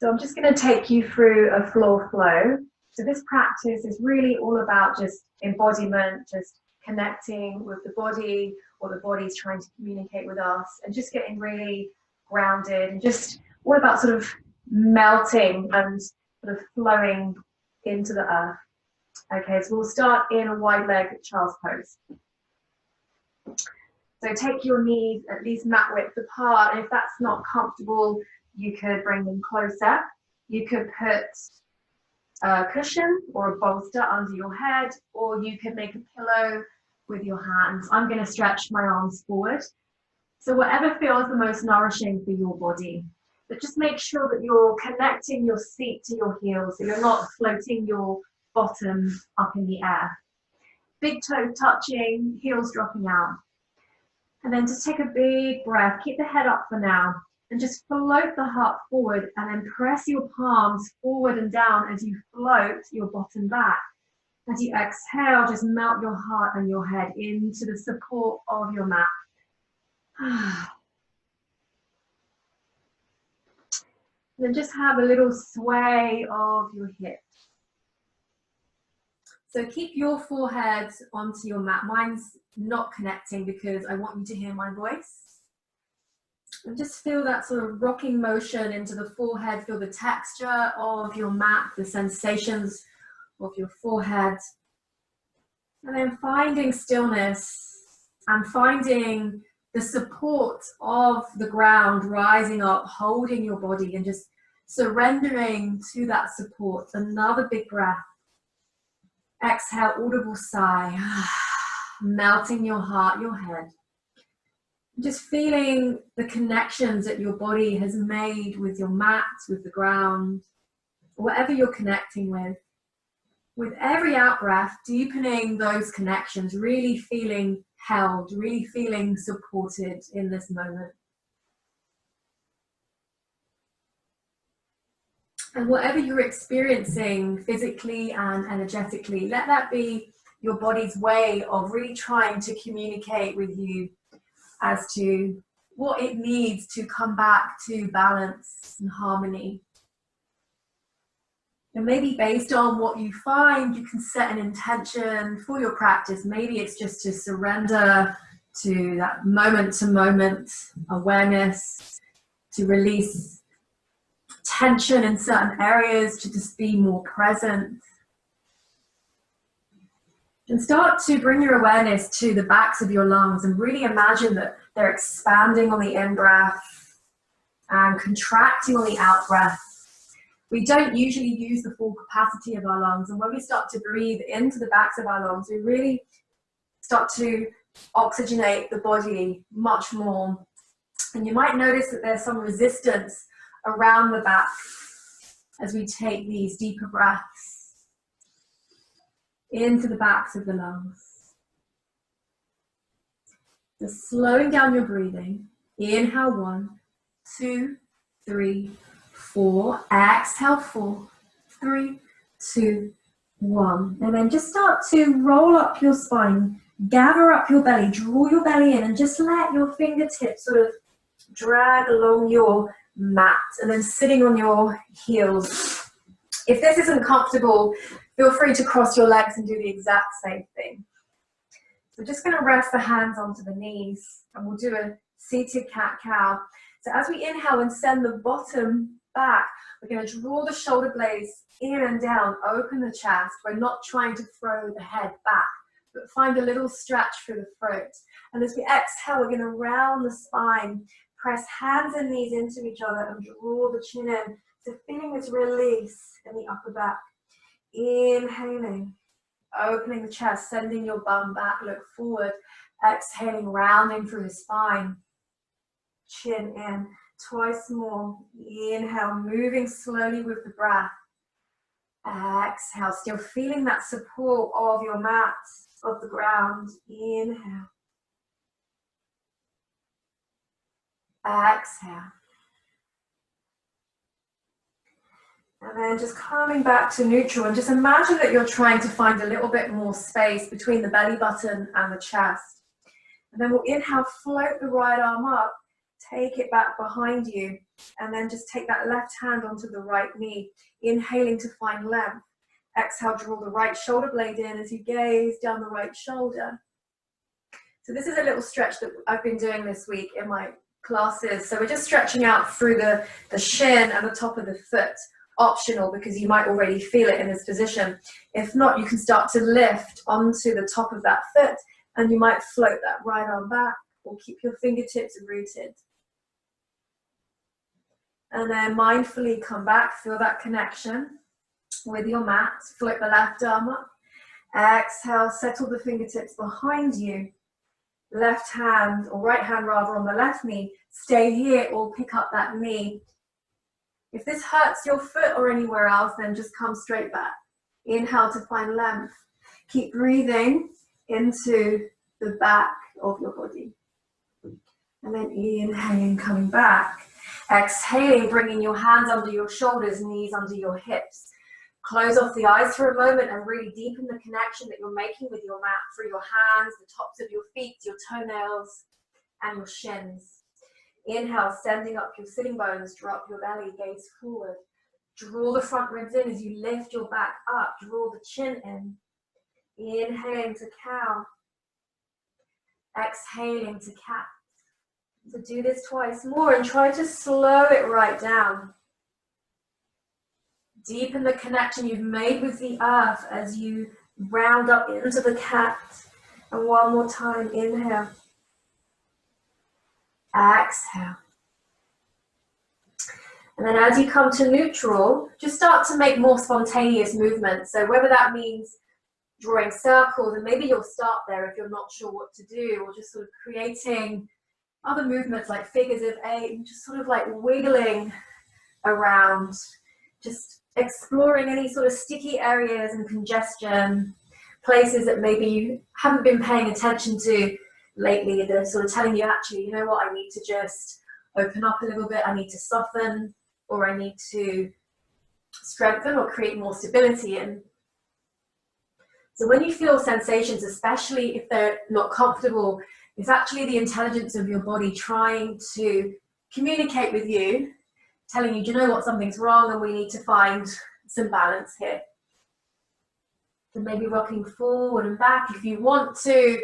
So I'm just going to take you through a floor flow. So this practice is really all about just embodiment, just connecting with the body, or the body's trying to communicate with us, and just getting really grounded, and just all about sort of melting and sort of flowing into the earth. Okay, so we'll start in a wide leg child's pose. So take your knees at least mat width apart, and if that's not comfortable, you could bring them closer. You could put a cushion or a bolster under your head, or you could make a pillow with your hands. I'm going to stretch my arms forward. So whatever feels the most nourishing for your body. But just make sure that you're connecting your seat to your heels, so you're not floating your bottom up in the air. Big toes touching, heels dropping out. And then just take a big breath. Keep the head up for now. And just float the heart forward, and then press your palms forward and down as you float your bottom back. As you exhale, just melt your heart and your head into the support of your mat. Then just have a little sway of your hips. So keep your forehead onto your mat. Mine's not connecting because I want you to hear my voice. And just feel that sort of rocking motion into the forehead. Feel the texture of your mat, the sensations of your forehead. And then finding stillness and finding the support of the ground rising up, holding your body, and just surrendering to that support. Another big breath. Exhale, audible sigh. Melting your heart, your head. Just feeling the connections that your body has made with your mat, with the ground, whatever you're connecting with. With every out breath, deepening those connections, really feeling held, really feeling supported in this moment. And whatever you're experiencing physically and energetically, let that be your body's way of really trying to communicate with you as to what it needs to come back to balance and harmony. And maybe based on what you find, you can set an intention for your practice. Maybe it's just to surrender to that moment-to-moment awareness, to release tension in certain areas, to just be more present. And start to bring your awareness to the backs of your lungs and really imagine that they're expanding on the in-breath and contracting on the out-breath. We don't usually use the full capacity of our lungs, and when we start to breathe into the backs of our lungs, we really start to oxygenate the body much more. And you might notice that there's some resistance around the back as we take these deeper breaths into the backs of the lungs. Just slowing down your breathing. Inhale 1, 2, 3, 4. Exhale 4, 3, 2, 1. And then just start to roll up your spine, gather up your belly, draw your belly in, and just let your fingertips sort of drag along your mat, and then sitting on your heels. If this isn't comfortable, feel free to cross your legs and do the exact same thing. We're just going to rest the hands onto the knees, and we'll do a seated cat-cow. So as we inhale and send the bottom back, we're going to draw the shoulder blades in and down, open the chest. We're not trying to throw the head back, but find a little stretch through the throat. And as we exhale, we're going to round the spine, press hands and knees into each other, and draw the chin in. So feeling this release in the upper back. Inhaling, opening the chest, sending your bum back, look forward. Exhaling, rounding through the spine. Chin in, twice more. Inhale, moving slowly with the breath. Exhale, still feeling that support of your mat, of the ground. Inhale. Exhale. And then just coming back to neutral, and just imagine that you're trying to find a little bit more space between the belly button and the chest. And then we'll inhale, float the right arm up, Take it back behind you, and then just take that left hand onto the right knee, inhaling to find length. Exhale, draw the right shoulder blade in as you gaze down the right shoulder. So this is a little stretch that I've been doing this week in my classes. So we're just stretching out through the shin and the top of the foot. Optional, because you might already feel it in this position. If not, you can start to lift onto the top of that foot, and you might float that right arm back, or keep your fingertips rooted. And then mindfully come back, feel that connection with your mat. Float the left arm up. Exhale, settle the fingertips behind you. Left hand, or right hand rather, on the left knee. Stay here or pick up that knee. If this hurts your foot or anywhere else, then just come straight back. Inhale to find length. Keep breathing into the back of your body. And then inhaling, coming back. Exhaling, bringing your hands under your shoulders, knees under your hips. Close off the eyes for a moment and really deepen the connection that you're making with your mat through your hands, the tops of your feet, your toenails, and your shins. Inhale, sending up your sitting bones, drop your belly, gaze forward. Draw the front ribs in as you lift your back up, draw the chin in. Inhaling to cow. Exhaling to cat. So do this twice more and try to slow it right down. Deepen the connection you've made with the earth as you round up into the cat. And one more time, inhale. Exhale. And then as you come to neutral, just start to make more spontaneous movements. So whether that means drawing circles, and maybe you'll start there if you're not sure what to do, or just sort of creating other movements like figures of 8, and just sort of like wiggling around, just exploring any sort of sticky areas and congestion, places that maybe you haven't been paying attention to lately. They're sort of telling you, actually, you know what, I need to just open up a little bit, I need to soften, or I need to strengthen or create more stability in. So when you feel sensations, especially if they're not comfortable, it's actually the intelligence of your body trying to communicate with you, telling you, do you know what, something's wrong and we need to find some balance here. So maybe rocking forward and back. If you want to,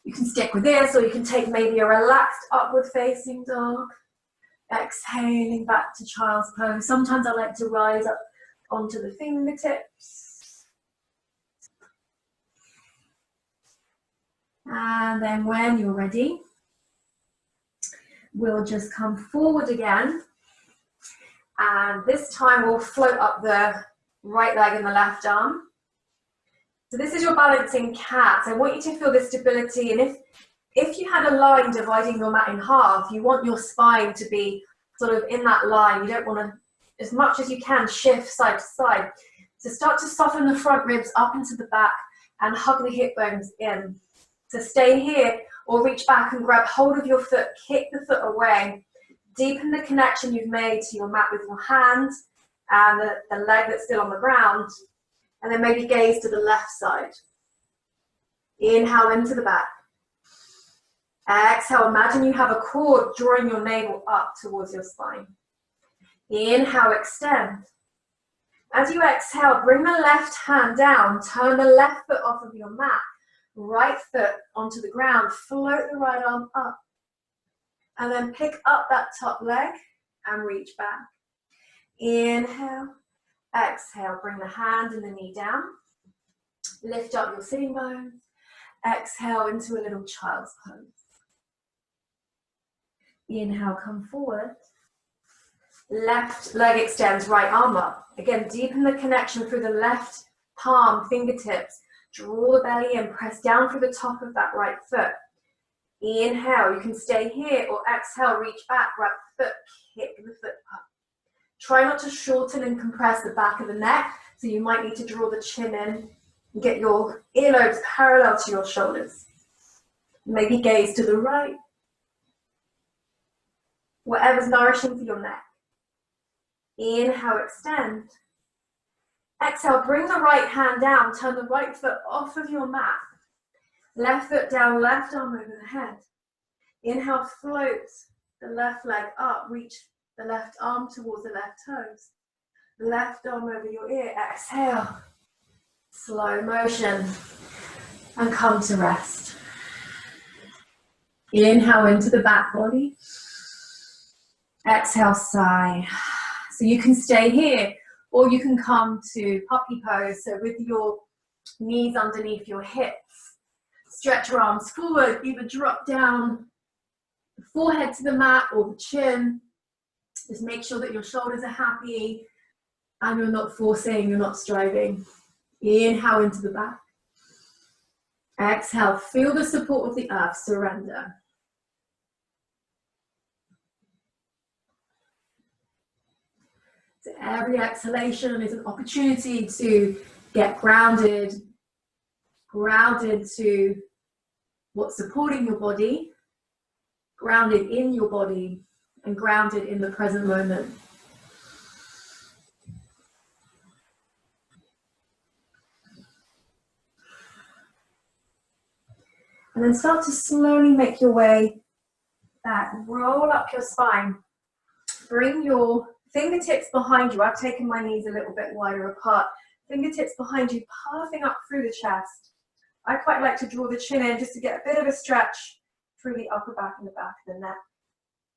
you can stick with this, or you can take maybe a relaxed upward facing dog. Exhaling back to child's pose. Sometimes I like to rise up onto the fingertips. And then when you're ready, we'll just come forward again. And this time we'll float up the right leg and the left arm. So this is your balancing cat. I want you to feel the stability, and if you had a line dividing your mat in half, you want your spine to be sort of in that line. You don't want to, as much as you can, shift side to side. So start to soften the front ribs up into the back and hug the hip bones in. So stay here or reach back and grab hold of your foot, kick the foot away. Deepen the connection you've made to your mat with your hands and the leg that's still on the ground. And then maybe gaze to the left side. Inhale into the back. Exhale, imagine you have a cord drawing your navel up towards your spine. Inhale, extend. As you exhale, bring the left hand down, turn the left foot off of your mat, right foot onto the ground, float the right arm up, and then pick up that top leg and reach back. Inhale, exhale, bring the hand and the knee down, lift up your sitting bones, exhale into a little child's pose. Inhale, come forward. Left leg extends, right arm up. Again, deepen the connection through the left palm, fingertips. Draw the belly in, press down through the top of that right foot. Inhale, you can stay here, or exhale, reach back, grab the foot, kick the foot up. Try not to shorten and compress the back of the neck, so you might need to draw the chin in and get your earlobes parallel to your shoulders. Maybe gaze to the right. Whatever's nourishing for your neck. Inhale, extend. Exhale, bring the right hand down, turn the right foot off of your mat. Left foot down, left arm over the head. Inhale, float The left leg up, reach the left arm towards the left toes. Left arm over your ear, exhale. Slow motion. And come to rest. Inhale into the back body. Exhale, sigh. So you can stay here, or you can come to puppy pose. So with your knees underneath your hips, stretch your arms forward, either drop down the forehead to the mat or the chin. Just make sure that your shoulders are happy and you're not forcing, you're not striving. Inhale into the back. Exhale, feel the support of the earth, surrender. So every exhalation is an opportunity to get grounded to what's supporting your body, grounded in your body, and grounded in the present moment. And then start to slowly make your way back. Roll up your spine. Bring your fingertips behind you. I've taken my knees a little bit wider apart. Fingertips behind you, puffing up through the chest. I quite like to draw the chin in just to get a bit of a stretch through the upper back and the back of the neck.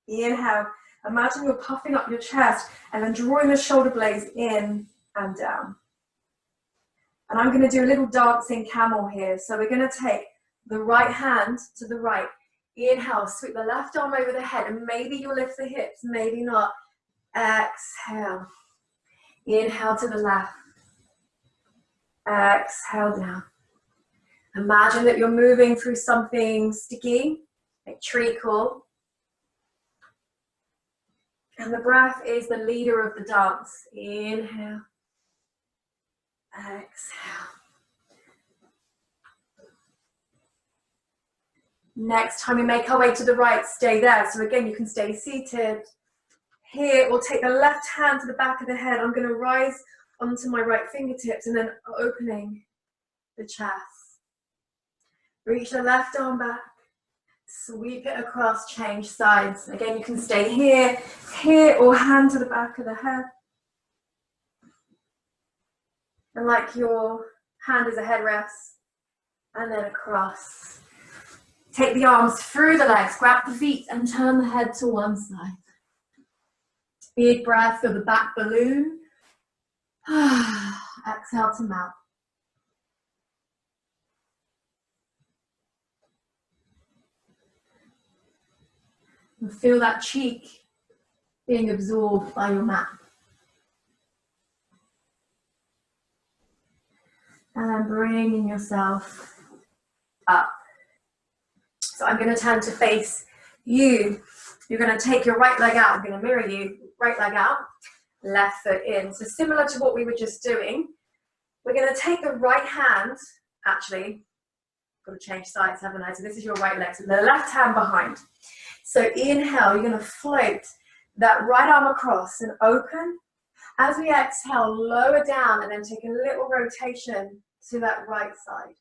Inhale. Imagine you're puffing up your chest and then drawing the shoulder blades in and down. And I'm going to do a little dancing camel here. So we're going to take the right hand to the right. Inhale, sweep the left arm over the head, and maybe you'll lift the hips, maybe not. Exhale. Inhale to the left. Exhale down. Imagine that you're moving through something sticky, like treacle. And the breath is the leader of the dance. Inhale. Exhale. Next time we make our way to the right, stay there. So again, you can stay seated. Here, we'll take the left hand to the back of the head. I'm going to rise onto my right fingertips and then opening the chest. Reach the left arm back. Sweep it across, change sides. Again, you can stay here, or hand to the back of the head. And like your hand is a headrest, and then across. Take the arms through the legs, grab the feet and turn the head to one side. Big breath for the back balloon. Exhale to mouth. And feel that cheek being absorbed by your mat. And then bringing yourself up. So I'm going to turn to face you. You're going to take your right leg out. I'm going to mirror you. Right leg out, left foot in. So similar to what we were just doing, we're going to take the right hand, actually, got to change sides, haven't I? So this is your right leg, so the left hand behind. So inhale, you're going to float that right arm across and open. As we exhale, lower down and then take a little rotation to that right side.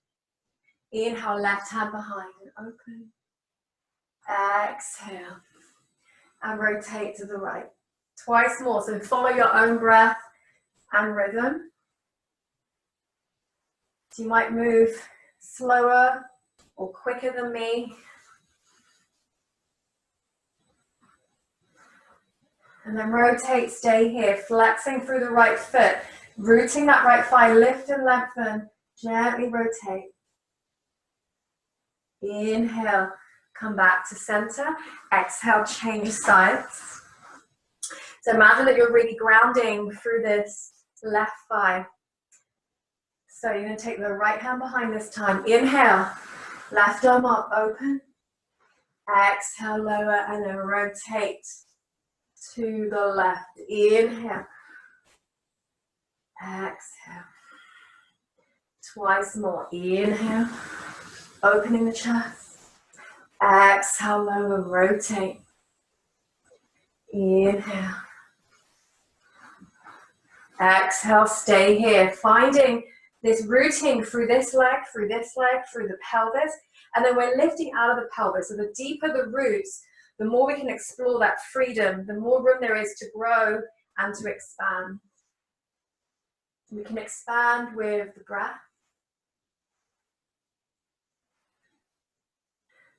Inhale, left hand behind and open. Exhale. And rotate to the right. Twice more. So follow your own breath and rhythm. So you might move slower or quicker than me. And then rotate, stay here, flexing through the right foot, rooting that right thigh, lift and lengthen, gently rotate. Inhale, come back to center. Exhale, change sides. So imagine that you're really grounding through this left thigh. So you're going to take the right hand behind this time. Inhale, left arm up, open. Exhale, lower, and then rotate to the left. Inhale. Exhale. Twice more. Inhale. Opening the chest. Exhale, lower, rotate. Inhale. Exhale, stay here. Finding this rooting through this leg, through the pelvis. And then we're lifting out of the pelvis. So the deeper the roots, the more we can explore that freedom, the more room there is to grow and to expand. We can expand with the breath.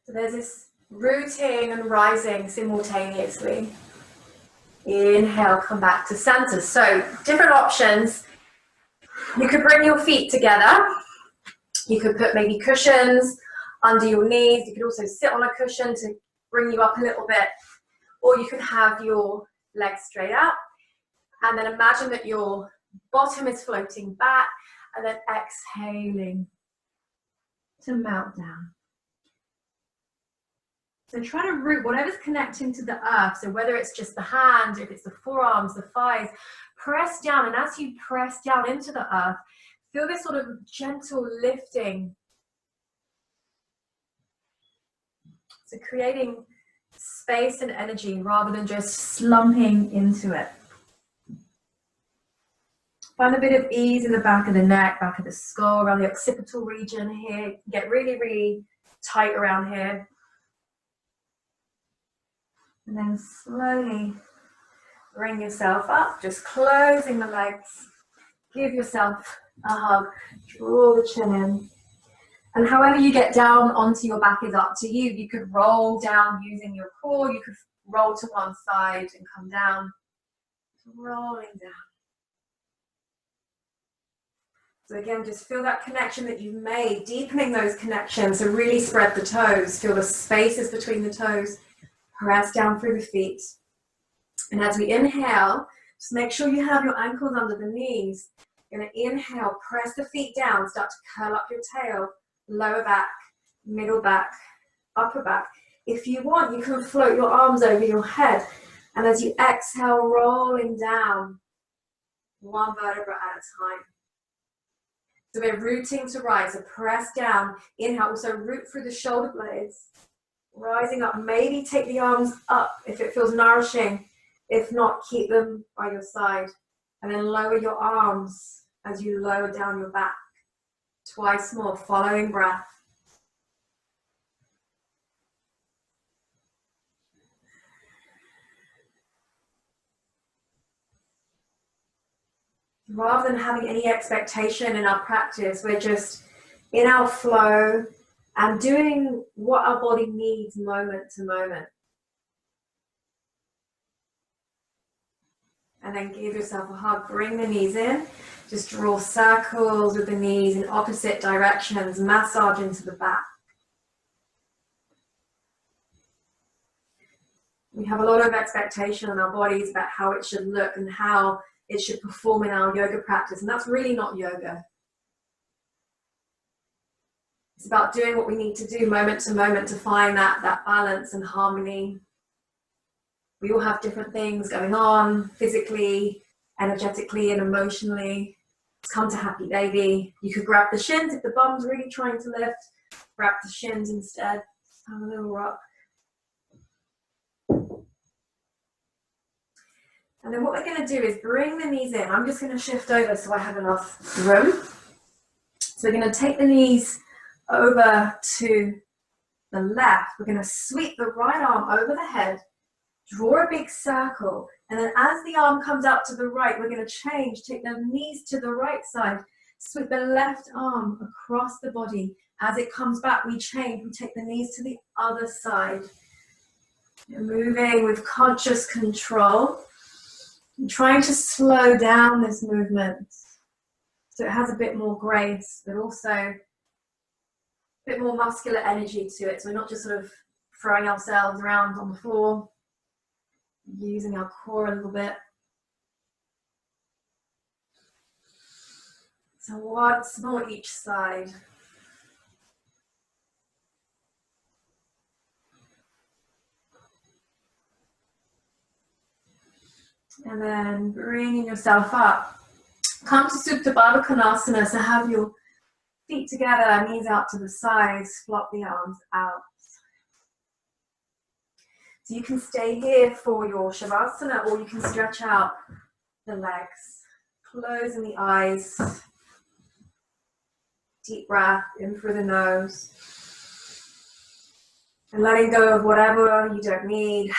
So there's this rooting and rising simultaneously. Inhale, come back to center. So different options. You could bring your feet together. You could put maybe cushions under your knees. You could also sit on a cushion to bring you up a little bit. Or you could have your legs straight out. And then imagine that your bottom is floating back. And then exhaling to melt down. So try to root whatever's connecting to the earth. So whether it's just the hands, if it's the forearms, the thighs, press down. And as you press down into the earth, feel this sort of gentle lifting. So creating space and energy rather than just slumping into it. Find a bit of ease in the back of the neck, back of the skull, around the occipital region here. Get really, really tight around here. And then slowly bring yourself up, just closing the legs. Give yourself a hug, draw the chin in. And however you get down onto your back is up to you. You could roll down using your core, you could roll to one side and come down. Rolling down. So again, just feel that connection that you've made, deepening those connections. So really spread the toes, feel the spaces between the toes. Press down through the feet. And as we inhale, just make sure you have your ankles under the knees. You're going to inhale, press the feet down, start to curl up your tail, lower back, middle back, upper back. If you want, you can float your arms over your head. And as you exhale, rolling down, one vertebra at a time. So we're rooting to rise, so press down, inhale, also root through the shoulder blades. Rising up, maybe take the arms up if it feels nourishing. If not, keep them by your side. And then lower your arms as you lower down your back. Twice more, following breath. Rather than having any expectation in our practice, we're just in our flow and doing what our body needs moment to moment. And then give yourself a hug, bring the knees in, just draw circles with the knees in opposite directions, massage into the back. We have a lot of expectation in our bodies about how it should look and how it should perform in our yoga practice, and that's really not yoga. It's about doing what we need to do moment to moment to find that balance and harmony. We all have different things going on physically, energetically, and emotionally. Let's come to happy baby. You could grab the shins if the bum's really trying to lift. Grab the shins instead. Have a little rock. And then what we're going to do is bring the knees in. I'm just going to shift over so I have enough room. So we're going to take the knees over to the left. We're going to sweep the right arm over the head, draw a big circle, and then as the arm comes out to the right, we're going to change, take the knees to the right side, sweep the left arm across the body. As it comes back, we change, we take the knees to the other side. You're moving with conscious control. I'm trying to slow down this movement so it has a bit more grace, but also a bit more muscular energy to it. So we're not just sort of throwing ourselves around on the floor, using our core a little bit. So once more each side. And then bringing yourself up. Come to Supta Baddha Konasana, so have your feet together, knees out to the sides, flop the arms out. So you can stay here for your Shavasana, or you can stretch out the legs. Closing the eyes. Deep breath in through the nose. And letting go of whatever you don't need.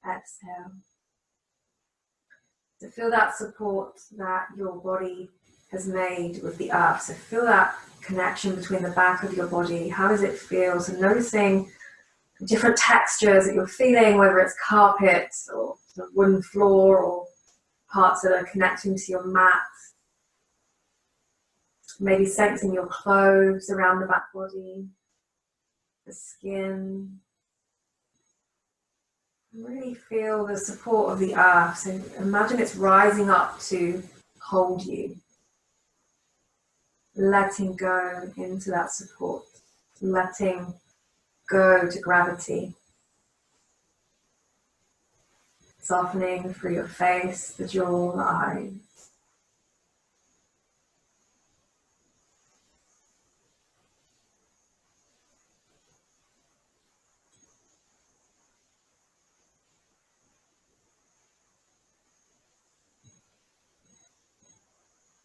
Exhale. So feel that support that your body has made with the earth. So feel that connection between the back of your body. How does it feel? So noticing different textures that you're feeling, whether it's carpet or the wooden floor or parts that are connecting to your mat. Maybe sensing your clothes around the back body, the skin. Really feel the support of the earth. So imagine it's rising up to hold you. Letting go into that support. Letting go to gravity. Softening through your face, the jaw, the eyes.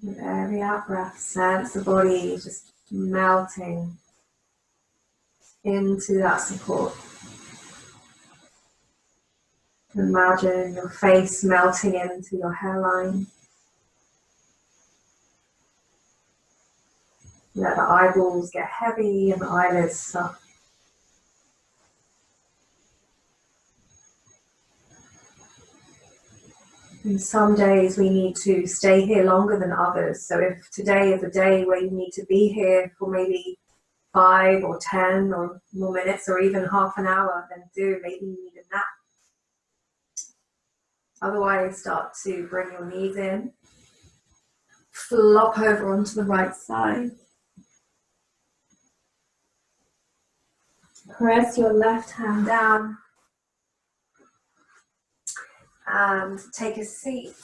With every out breath, sense the body just melting into that support. Imagine your face melting into your hairline. Let the eyeballs get heavy and the eyelids soft. And some days we need to stay here longer than others. So if today is a day where you need to be here for maybe 5 or 10 or more minutes or even half an hour, then do. Maybe you need a nap. Otherwise, start to bring your knees in. Flop over onto the right side. Press your left hand down. And take a seat.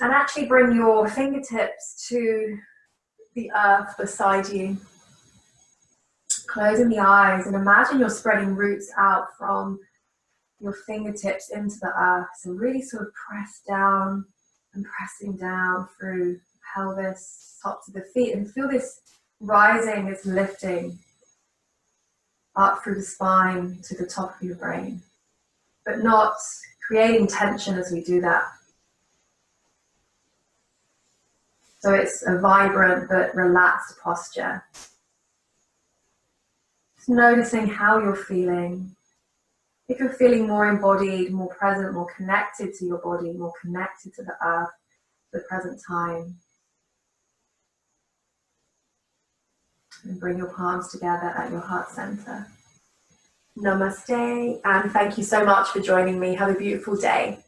And actually bring your fingertips to the earth beside you. Closing the eyes and imagine you're spreading roots out from your fingertips into the earth. So really sort of press down and pressing down through pelvis, tops of the feet, and feel this rising, this lifting up through the spine to the top of your brain. But not creating tension as we do that. So it's a vibrant but relaxed posture. Just noticing how you're feeling. If you're feeling more embodied, more present, more connected to your body, more connected to the earth, the present time. And bring your palms together at your heart center. Namaste, and thank you so much for joining me. Have a beautiful day.